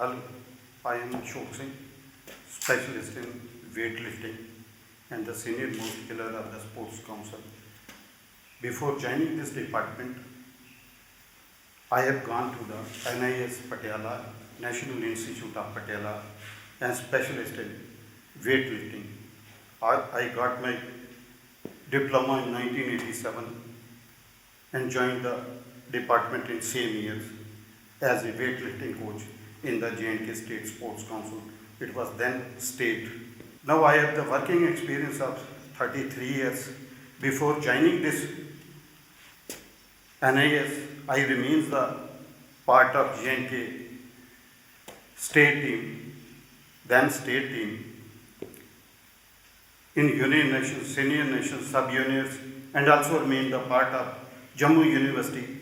Hello, I am Ashok Singh, specialist in weightlifting and the senior most killer of the Sports Council. Before joining this department, I have gone to the NIS Patiala, National Institute of Patiala, and specialist in weightlifting. I got my diploma in 1987 and joined the department in same years as a weightlifting coach in the J&K State Sports Council. It was then state. Now I have the working experience of 33 years. Before joining this NIS, I remains the part of J&K state team, then state team, in Union Nations, Senior Nations, Sub-Juniors, and also remain the part of Jammu University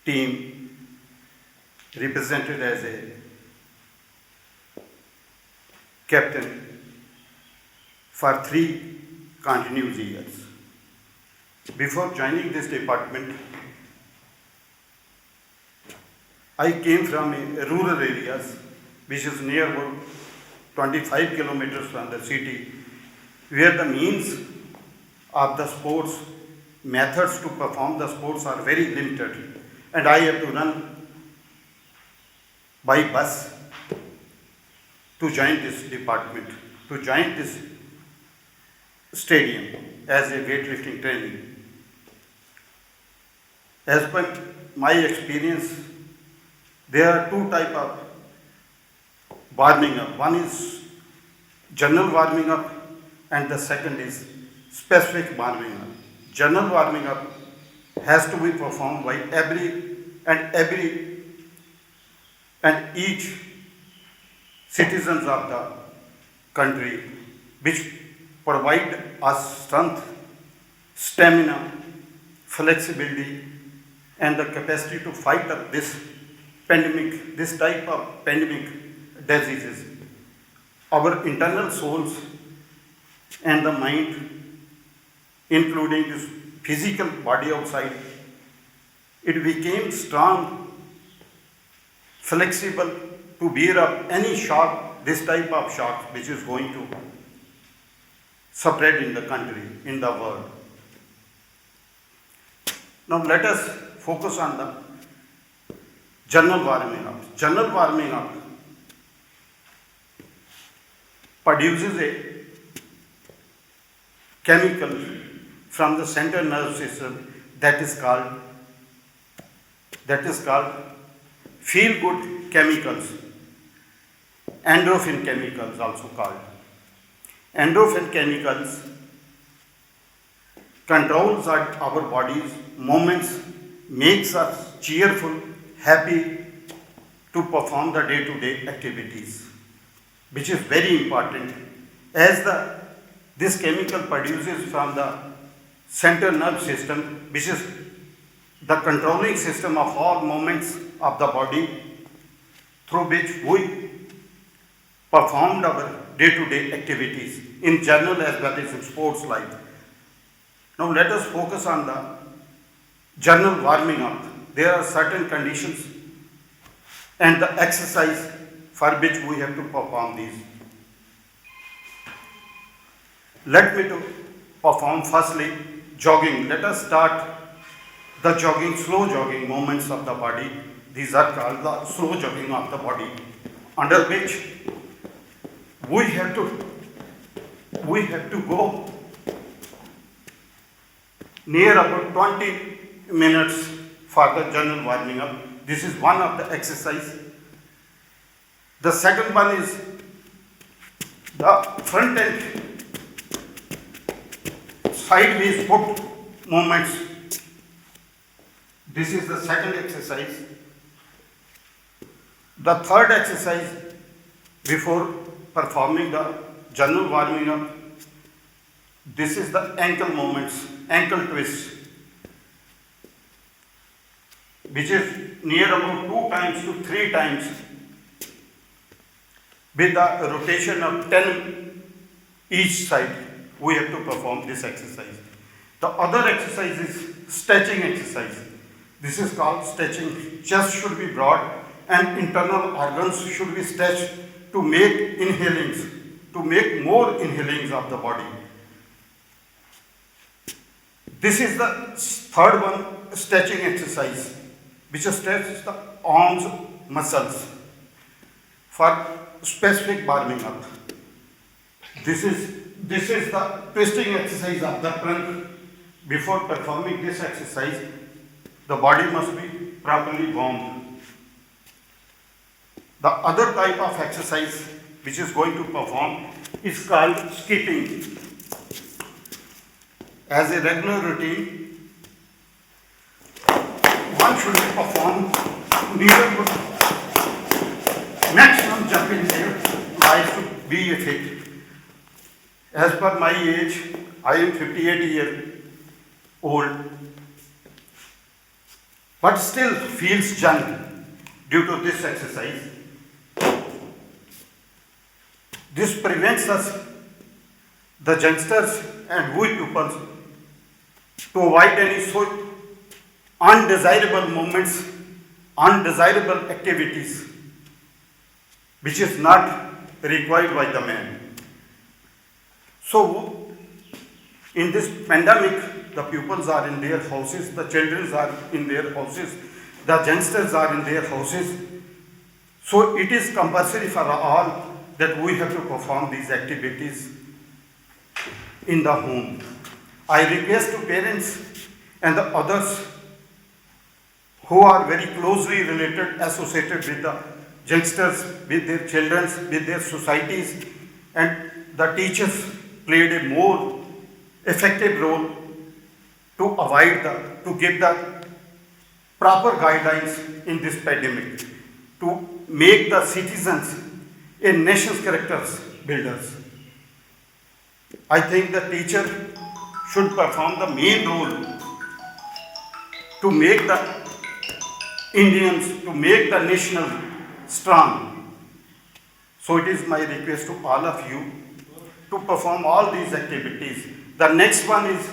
team represented as a captain for 3 continuous years. Before joining this department, I came from a rural areas which is near about 25 kilometers from the city, where the means of the sports, methods to perform the sports are very limited, and I have to run by bus to join this department, to join this stadium as a weightlifting training. As per my experience, there are 2 types of warming up. One is general warming up and the second is specific warming up. General warming up has to be performed by every and each citizens of the country, which provide us strength, stamina, flexibility, and the capacity to fight up this pandemic, this type of pandemic diseases. Our internal souls and the mind, including this physical body outside, it became strong, flexible to bear up any shock, this type of shock which is going to spread in the country, in the world. Now let us focus on the general warming up. General warming up produces a chemical from the central nervous system that is called feel good chemicals, endorphin chemicals also called. Endorphin chemicals controls our body's movements, makes us cheerful, happy to perform the day-to-day activities, which is very important, as this chemical produces from the central nervous system, which is the controlling system of all movements of the body, through which we performed our day-to-day activities in general as well as in sports life. Now let us focus on the general warming up. There are certain conditions and the exercise for which we have to perform these. Let me to perform firstly jogging. Let us start the jogging, slow jogging movements of the body. These are called the slow jogging of the body, under which we have to go near about 20 minutes for the general warming up. This is one of the exercise. The second one is the front and sideways foot movements. This is the second exercise. The third exercise before performing the general warming up, this is the ankle movements, ankle twists, which is near about 2 times to 3 times with the rotation of 10 each side. We have to perform this exercise. The other exercise is stretching exercise. This is called stretching. Chest should be broad and internal organs should be stretched to make inhalings, to make more inhalings of the body. This is the third one, stretching exercise, which stretches the arms muscles for specific warming up. This is the twisting exercise of the trunk. Before performing this exercise, the body must be properly warmed. The other type of exercise which is going to perform is called skipping. As a regular routine, one should perform neither maximum jumping here lies to be a fit. As per my age, I am 58 years old, but still feels young due to this exercise. This prevents us, the youngsters and we pupils, to avoid any so undesirable movements, undesirable activities, which is not required by the man. So, in this pandemic, the pupils are in their houses, the children are in their houses, the youngsters are in their houses. So, it is compulsory for all that we have to perform these activities in the home. I request to parents and the others who are very closely related, associated with the youngsters, with their children, with their societies, and the teachers played a more effective role to to give the proper guidelines in this pandemic, to make the citizens a nation's characters builders. I think the teacher should perform the main role to make the Indians, to make the nation strong. So it is my request to all of you to perform all these activities. The next one is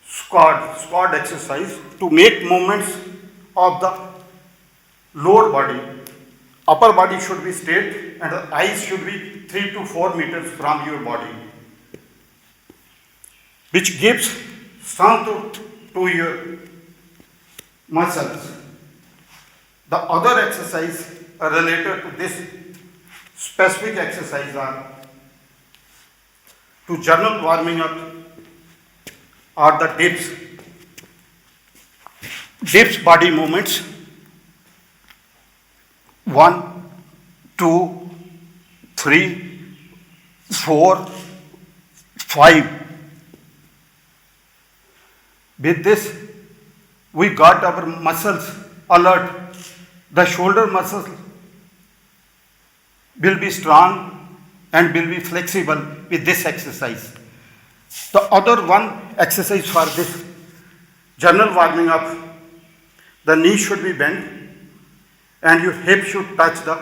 squat exercise, to make movements of the lower body. Upper body should be straight and the eyes should be 3 to 4 meters from your body, which gives strength to your muscles. The other exercise related to this specific exercise are to general warming up are the dips. Dips body movements. 1, 2, 3, 4, 5. With this, we got our muscles alert. The shoulder muscles will be strong and will be flexible with this exercise. The other one exercise for this general warming up, the knee should be bent and your hip should touch the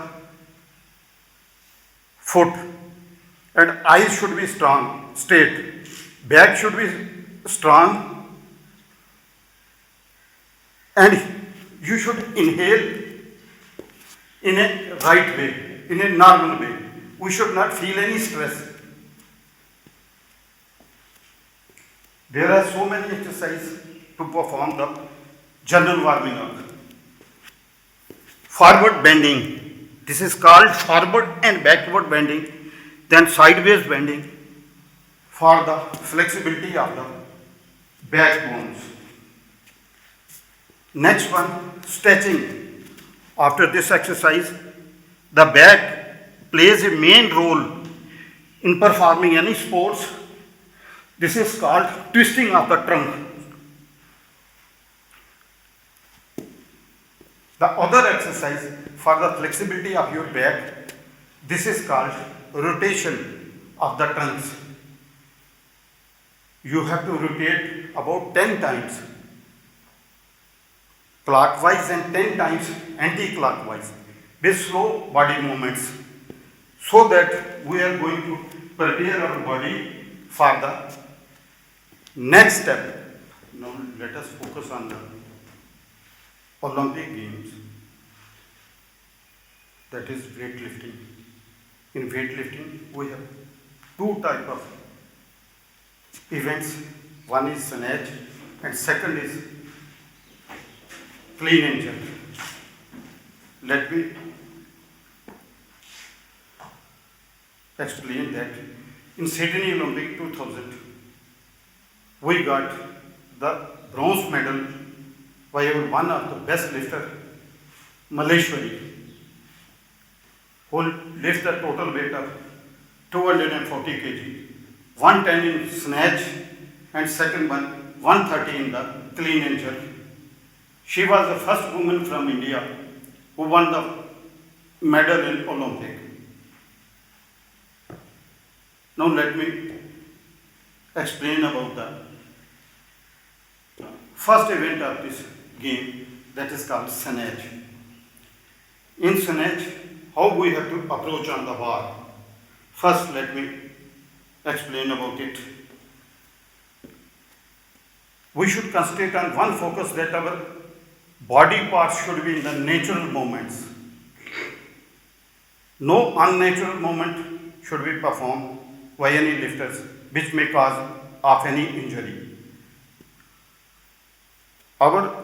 foot and eyes should be strong, straight. Back should be strong and you should inhale in a right way, in a normal way. We should not feel any stress. There are so many exercises to perform the general warming up. Forward bending. This is called forward and backward bending, then sideways bending for the flexibility of the backbones. Next one, stretching. After this exercise, the back plays a main role in performing any sports. This is called twisting of the trunk. The other exercise for the flexibility of your back, this is called rotation of the trunks. You have to rotate about 10 times clockwise and 10 times anti-clockwise with slow body movements, so that we are going to prepare our body for the next step. Now let us focus on the Olympic Games. that is weightlifting. In weightlifting, we have two type of events. One is snatch and second is clean and jerk. Let me explain that. In Sydney Olympic 2000, we got the bronze medal by one of the best lifter, Maleshwari, who lifts the total weight of 240 kg, 110 in snatch and second one 130 in the clean and jerk. She was the first woman from India who won the medal in Olympic. Now let me explain about the first event of this game, that is called snatch. In snatch, how we have to approach on the bar. First let me explain about it. We should concentrate on one focus, that our body parts should be in the natural movements. No unnatural movement should be performed by any lifters which may cause of any injury. Our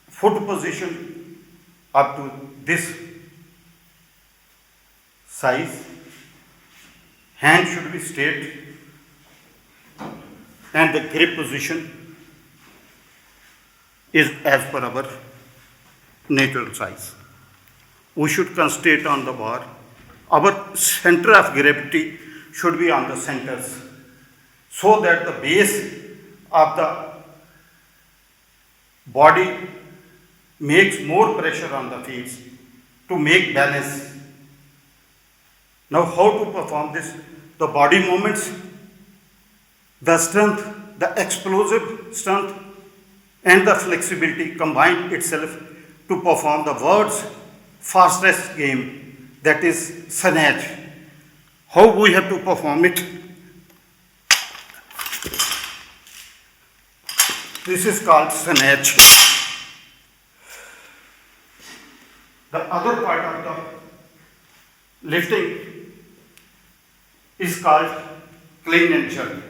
foot position up to this size, hand should be straight and the grip position is as per our natural size. We should concentrate on the bar. Our center of gravity should be on the centers, so that the base of the body makes more pressure on the feet to make balance. Now how to perform this? The body movements, the strength, the explosive strength and the flexibility combine itself to perform the world's fastest game, that is snatch. How we have to perform it? This is called snatch. The other part of the lifting is called clean and jerk.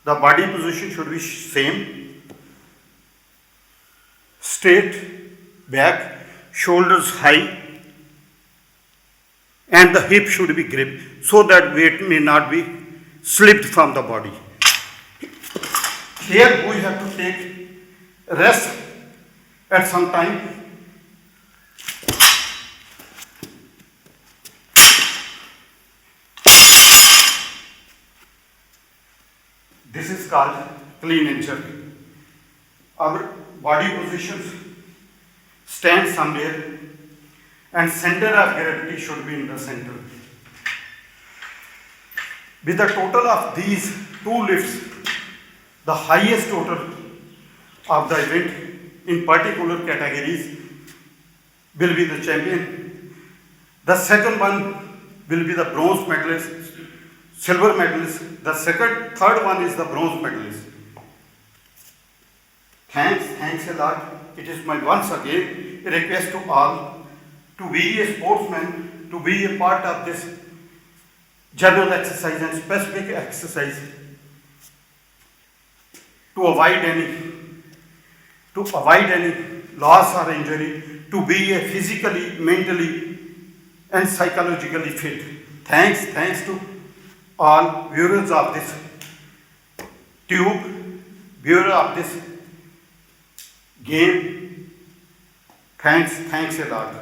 The body position should be same, straight back, shoulders high, and the hip should be gripped so that weight may not be slipped from the body. Here we have to take rest at some time. This is called clean and jerk. Our body positions stand somewhere and center of gravity should be in the center. With the total of these two lifts, the highest total of the event in particular categories will be the champion. The second one will be the bronze medalist, silver medalist. The third one is the bronze medalist. Thanks a lot. It is my once again a request to all to be a sportsman, to be a part of this general exercise and specific exercise, to avoid any loss or injury, to be a physically, mentally and psychologically fit. Thanks to all viewers of this tube, viewer of this game. Thanks a lot.